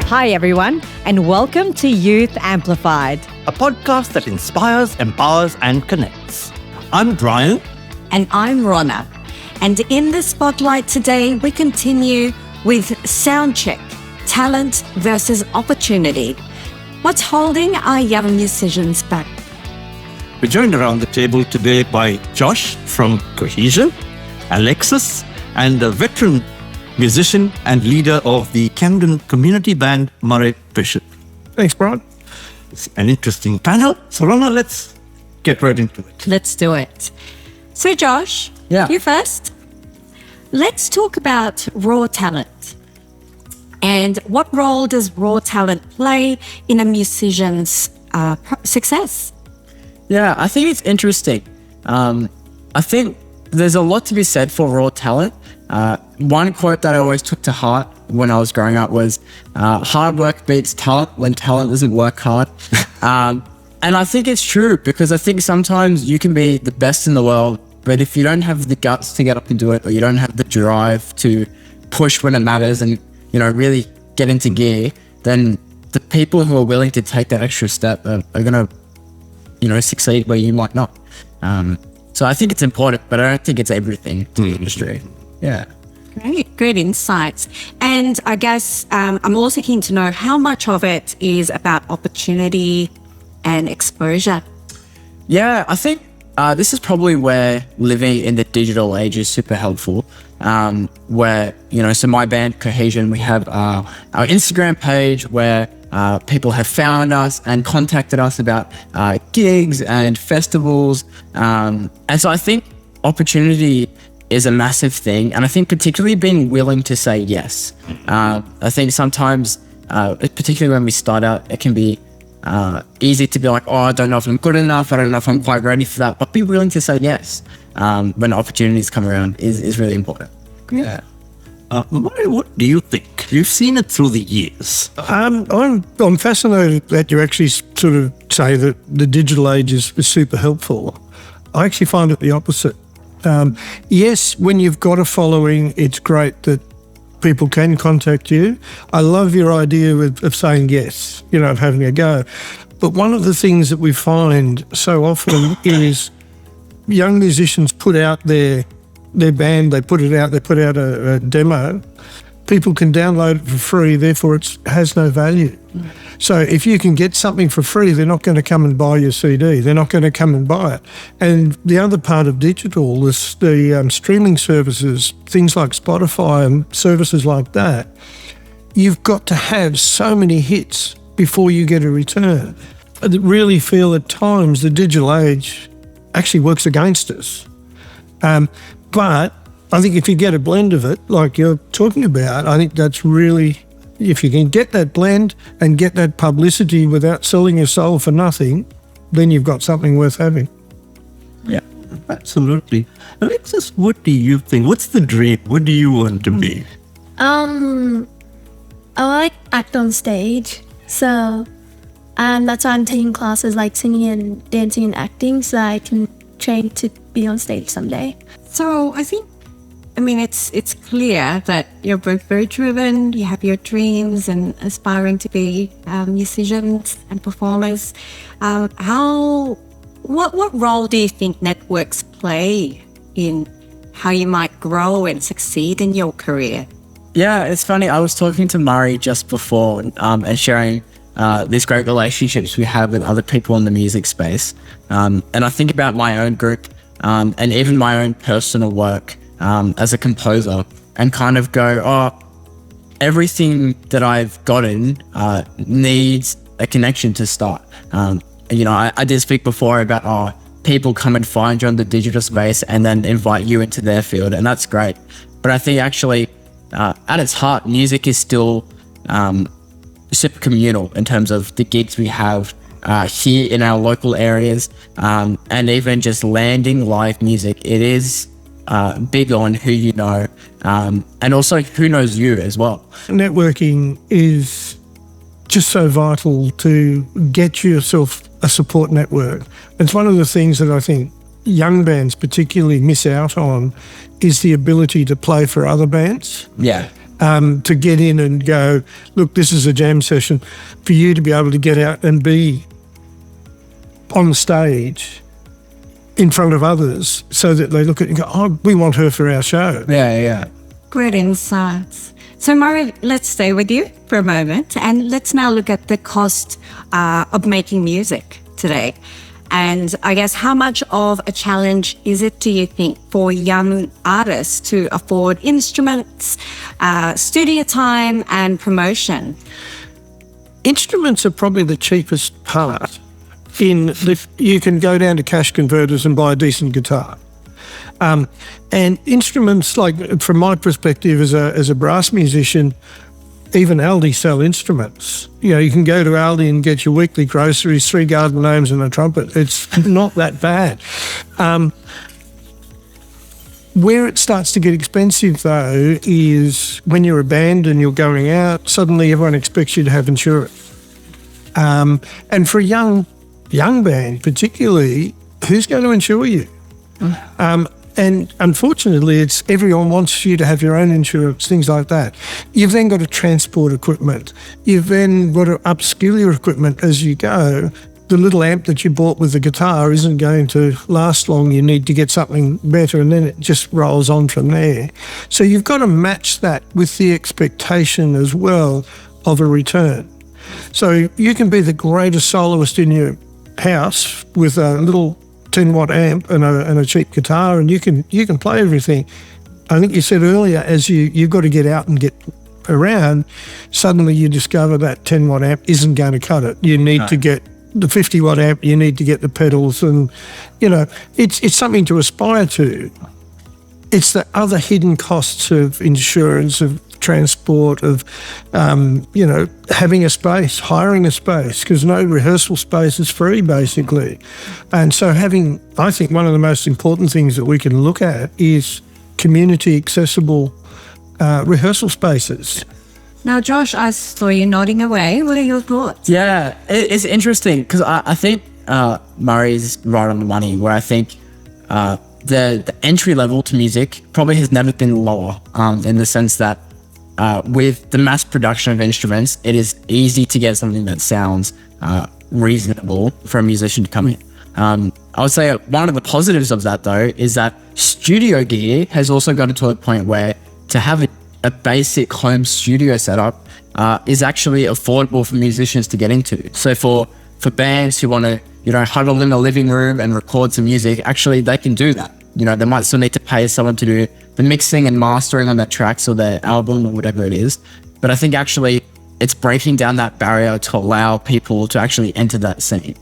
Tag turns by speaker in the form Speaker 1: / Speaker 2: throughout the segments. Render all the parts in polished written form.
Speaker 1: Hi, everyone, and welcome to Youth Amplified,
Speaker 2: a podcast that inspires, empowers, and connects. I'm Brian.
Speaker 3: And I'm Ronna. And in the spotlight today, we continue with Soundcheck, talent versus opportunity. What's holding our young musicians back?
Speaker 2: We're joined around the table today by Josh from Cohesion, Alexis, and a veteran musician and leader of the Camden Community Band, Ronna Brian.
Speaker 4: Thanks, Brian.
Speaker 2: It's an interesting panel. So, Ronna, let's get right into it.
Speaker 3: Let's do it. So, Josh, you first. Let's talk about raw talent. And what role does raw talent play in a musician's success?
Speaker 5: Yeah, I think it's interesting. I think there's a lot to be said for raw talent. One quote that I always took to heart when I was growing up was, hard work beats talent when talent doesn't work hard. And I think it's true, because I think sometimes you can be the best in the world, but if you don't have the guts to get up and do it, or you don't have the drive to push when it matters and, really get into gear, then the people who are willing to take that extra step are going to, succeed where you might not. So I think it's important, but I don't think it's everything to the industry. Yeah.
Speaker 3: Great insights. And I guess I'm also keen to know how much of it is about opportunity and exposure.
Speaker 5: Yeah, I think this is probably where living in the digital age is super helpful. Where, so my band Cohesion, we have our Instagram page where people have found us and contacted us about gigs and festivals. And so I think opportunity is a massive thing. And I think particularly being willing to say yes. I think sometimes, particularly when we start out, it can be easy to be like, I don't know if I'm good enough. I don't know if I'm quite ready for that. But be willing to say yes when opportunities come around is really important.
Speaker 2: Yeah. What do you think? You've seen it through the years.
Speaker 4: I'm fascinated that you actually sort of say that the digital age is super helpful. I actually find it the opposite. Yes, when you've got a following, it's great that people can contact you. I love your idea of saying yes, of having a go. But one of the things that we find so often is young musicians put out their band, they put out a demo. People can download it for free, therefore it has no value. So if you can get something for free, they're not going to come and buy your CD. They're not going to come and buy it. And the other part of digital is the streaming services, things like Spotify and services like that. You've got to have so many hits before you get a return. I really feel at times the digital age actually works against us. But I think if you get a blend of it, like you're talking about, I think that's really, if you can get that blend and get that publicity without selling your soul for nothing, then you've got something worth having.
Speaker 2: Yeah, absolutely. Alexis, what do you think? What's the dream? What do you want to be?
Speaker 6: I like act on stage. So that's why I'm taking classes like singing and dancing and acting, so I can train to be on stage someday.
Speaker 3: So I think, it's clear that you're both very driven, you have your dreams and aspiring to be musicians and performers. What role do you think networks play in how you might grow and succeed in your career?
Speaker 5: Yeah, it's funny. I was talking to Murray just before and sharing these great relationships we have with other people in the music space. And I think about my own group and even my own personal work as a composer, and kind of go, everything that I've gotten needs a connection to start. I did speak before about people come and find you on the digital space and then invite you into their field, and that's great. But I think actually at its heart, music is still super communal in terms of the gigs we have here in our local areas, and even just landing live music. It is big on who you know, and also who knows you as well.
Speaker 4: Networking is just so vital to get yourself a support network. It's one of the things that I think young bands particularly miss out on, is the ability to play for other bands.
Speaker 5: Yeah.
Speaker 4: to get in and go, look, this is a jam session, for you to be able to get out and be on stage in front of others so that they look at it and go, oh, we want her for our show.
Speaker 5: Yeah.
Speaker 3: Great insights. So, Murray, let's stay with you for a moment and let's now look at the cost of making music today. And I guess how much of a challenge is it, do you think, for young artists to afford instruments, studio time and promotion?
Speaker 4: Instruments are probably the cheapest part. You can go down to cash converters and buy a decent guitar. And instruments, like from my perspective as a brass musician, even Aldi sell instruments. You can go to Aldi and get your weekly groceries, 3 garden gnomes and a trumpet. It's not that bad. Where it starts to get expensive, though, is when you're a band and you're going out, suddenly everyone expects you to have insurance. And for a young band particularly, who's going to insure you? And unfortunately, everyone wants you to have your own insurance, things like that. You've then got to transport equipment. You've then got to upskill your equipment as you go. The little amp that you bought with the guitar isn't going to last long. You need to get something better, and then it just rolls on from there. So you've got to match that with the expectation as well of a return. So you can be the greatest soloist in your house with a little 10-watt amp and a cheap guitar, and you can play everything. I think you said earlier, as you've got to get out and get around, suddenly you discover that 10-watt amp isn't going to cut it. You need to get the 50-watt amp, you need to get the pedals, and, it's something to aspire to. It's the other hidden costs of insurance, of transport, of, having a space, hiring a space, because no rehearsal space is free, basically. And so I think one of the most important things that we can look at is community accessible rehearsal spaces.
Speaker 3: Now, Josh, I saw you nodding away. What are your thoughts?
Speaker 5: Yeah, it's interesting because I think Murray's right on the money, where I think the entry level to music probably has never been lower, in the sense that with the mass production of instruments, it is easy to get something that sounds reasonable for a musician to come in. I would say one of the positives of that, though, is that studio gear has also gotten to a point where to have a basic home studio setup is actually affordable for musicians to get into. So for bands who want to, huddle in the living room and record some music, actually they can do that. They might still need to pay someone to do the mixing and mastering on their tracks or their album or whatever it is. But I think actually it's breaking down that barrier to allow people to actually enter that scene.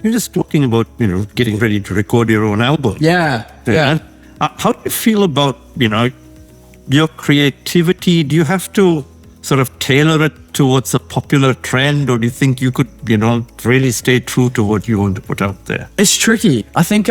Speaker 2: You're just talking about, getting ready to record your own album.
Speaker 5: Yeah.
Speaker 2: How do you feel about, your creativity? Do you have to sort of tailor it towards a popular trend, or do you think you could, really stay true to what you want to put out there?
Speaker 5: It's tricky. I think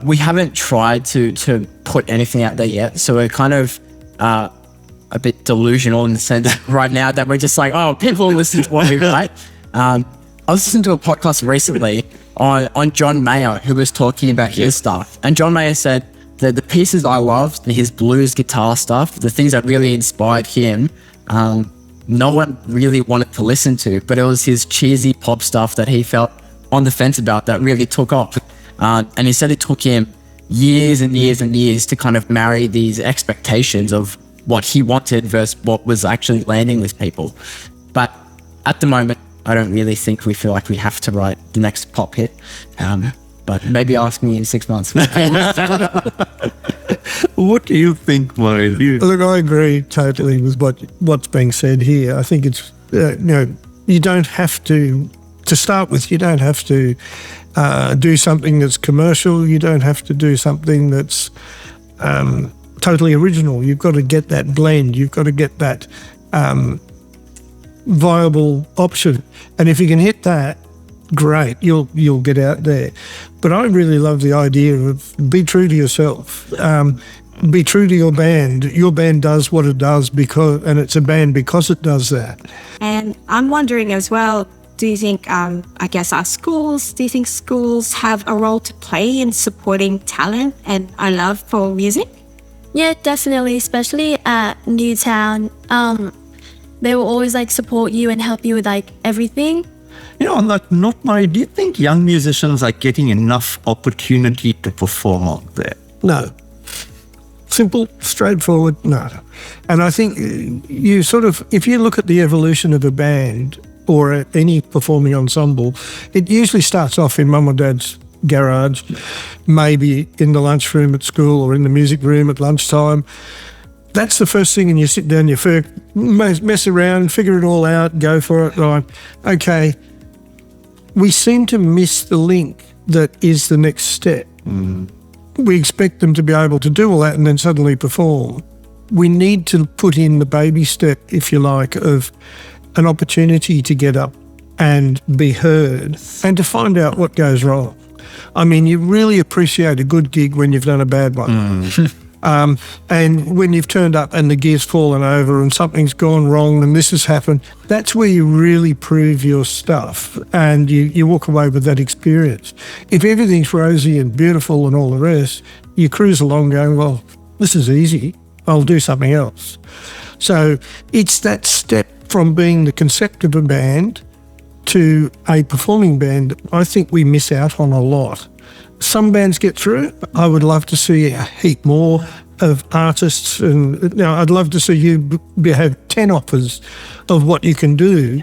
Speaker 5: we haven't tried to put anything out there yet, so we're kind of a bit delusional in the sense that right now that we're just like, oh, people listen to what we write. I was listening to a podcast recently on John Mayer, who was talking about his stuff, and John Mayer said that the pieces I loved, his blues guitar stuff, the things that really inspired him, no one really wanted to listen to, but it was his cheesy pop stuff that he felt on the fence about that really took off. And he said it took him years and years and years to kind of marry these expectations of what he wanted versus what was actually landing with people. But at the moment, I don't really think we feel like we have to write the next pop hit. But maybe ask me in 6 months.
Speaker 2: What do you think, Murray?
Speaker 4: Look, I agree totally with what's being said here. I think it's, you don't have to start with, you don't have to do something that's commercial. You don't have to do something that's totally original. You've got to get that blend. You've got to get that viable option. And if you can hit that, great, you'll get out there. But I really love the idea of be true to yourself. Be true to your band. Your band does what it does and it's a band because it does that.
Speaker 3: And I'm wondering as well, do you think, do you think schools have a role to play in supporting talent and a love for music?
Speaker 6: Yeah, definitely, especially at Newtown. They will always like support you and help you with like everything.
Speaker 2: You know, on that note, Mari, do you think young musicians are getting enough opportunity to perform out there?
Speaker 4: No. Simple, straightforward, no. And I think you sort of, if you look at the evolution of a band or any performing ensemble, it usually starts off in mum or dad's garage, maybe in the lunchroom at school or in the music room at lunchtime. That's the first thing, and you sit down, you mess around, figure it all out, go for it. Right. Okay. We seem to miss the link that is the next step. We expect them to be able to do all that and then suddenly perform. We need to put in the baby step, if you like, of an opportunity to get up and be heard and to find out what goes wrong. I mean, you really appreciate a good gig when you've done a bad one. And when you've turned up and the gear's fallen over and something's gone wrong and this has happened, that's where you really prove your stuff and you walk away with that experience. If everything's rosy and beautiful and all the rest, you cruise along going, well, this is easy, I'll do something else. So it's that step from being the concept of a band to a performing band I think we miss out on a lot. Some bands get through. I would love to see a heap more of artists, and I'd love to see you have 10 offers of what you can do,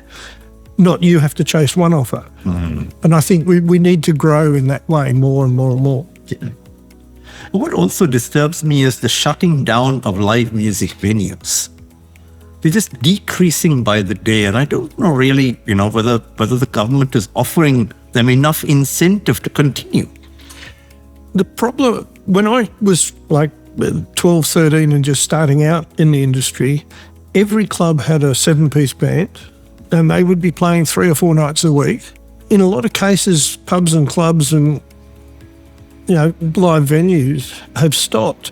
Speaker 4: not you have to chase one offer. And I think we need to grow in that way more and more and more.
Speaker 2: Yeah. What also disturbs me is the shutting down of live music venues. They're just decreasing by the day, and I don't know really, whether the government is offering them enough incentive to continue. The problem, when I was like 12, 13 and just starting out in the industry, every club had a 7-piece band and they would be playing 3 or 4 nights a week. In a lot of cases, pubs and clubs and, live venues have stopped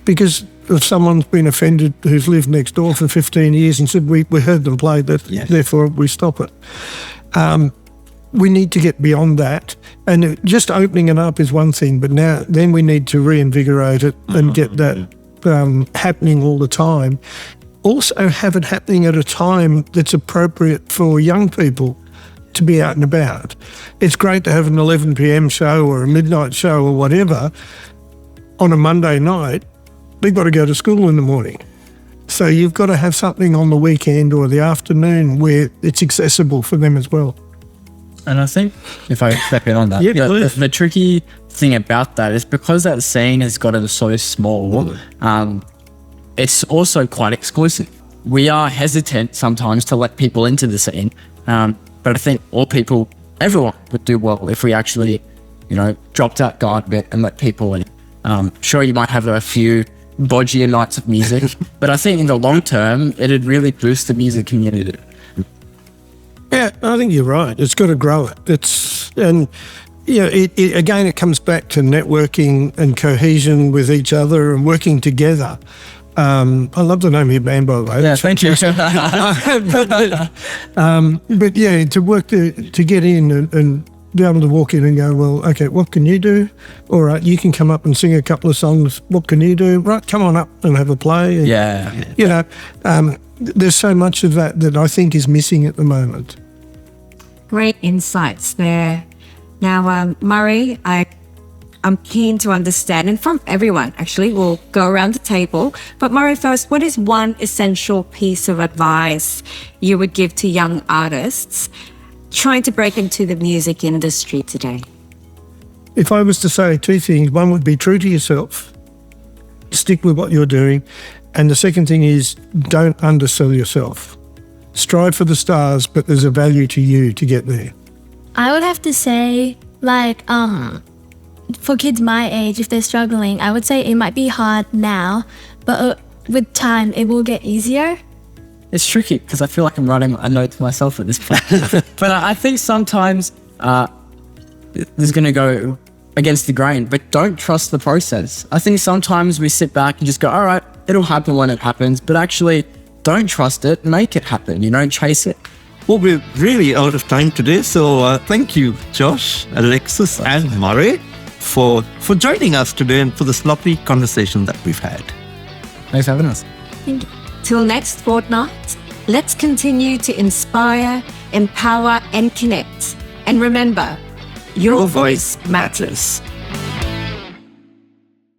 Speaker 2: because if someone's been offended who's lived next door for 15 years and said, we heard them play that, therefore we stop it. We need to get beyond that. And just opening it up is one thing, but then we need to reinvigorate it and get that happening all the time. Also have it happening at a time that's appropriate for young people to be out and about. It's great to have an 11 p.m. show or a midnight show or whatever on a Monday night. They've got to go to school in the morning. So you've got to have something on the weekend or the afternoon where it's accessible for them as well.
Speaker 5: And I think, if I step in on that, the tricky thing about that is because that scene has gotten so small, it's also quite exclusive. We are hesitant sometimes to let people into the scene, but I think everyone would do well if we actually, dropped that guard a bit and let people in. Sure, you might have a few bodgier nights of music, but I think in the long term, it'd really boost the music community.
Speaker 4: Yeah, I think you're right. It's got to grow it. It comes back to networking and cohesion with each other and working together. I love the name of your band, by the way.
Speaker 5: Yeah, thank you.
Speaker 4: But yeah, to work to get in and be able to walk in and go, well, okay, what can you do? All right, you can come up and sing a couple of songs. What can you do? Right, come on up and have a play. And, there's so much of that I think is missing at the moment.
Speaker 3: Great insights there. Now, Murray, I'm keen to understand, and from everyone, actually, we'll go around the table. But Murray, first, what is one essential piece of advice you would give to young artists trying to break into the music industry today?
Speaker 4: If I was to say 2 things, one would be true to yourself, stick with what you're doing. And the second thing is don't undersell yourself. Strive for the stars, but there's a value to you to get there.
Speaker 6: I would have to say, for kids my age, if they're struggling, I would say it might be hard now, but with time, it will get easier.
Speaker 5: It's tricky because I feel like I'm writing a note to myself at this point. But I think sometimes this is going to go against the grain, but don't trust the process. I think sometimes we sit back and just go, all right, it'll happen when it happens, but actually don't trust it, make it happen, chase it.
Speaker 2: Well, we're really out of time today, so thank you, Josh, Alexis, and Murray for joining us today and for this lovely conversation that we've had.
Speaker 5: Thanks for having us.
Speaker 6: Thank you.
Speaker 3: Till next fortnight, let's continue to inspire, empower, and connect. And remember, your voice matters.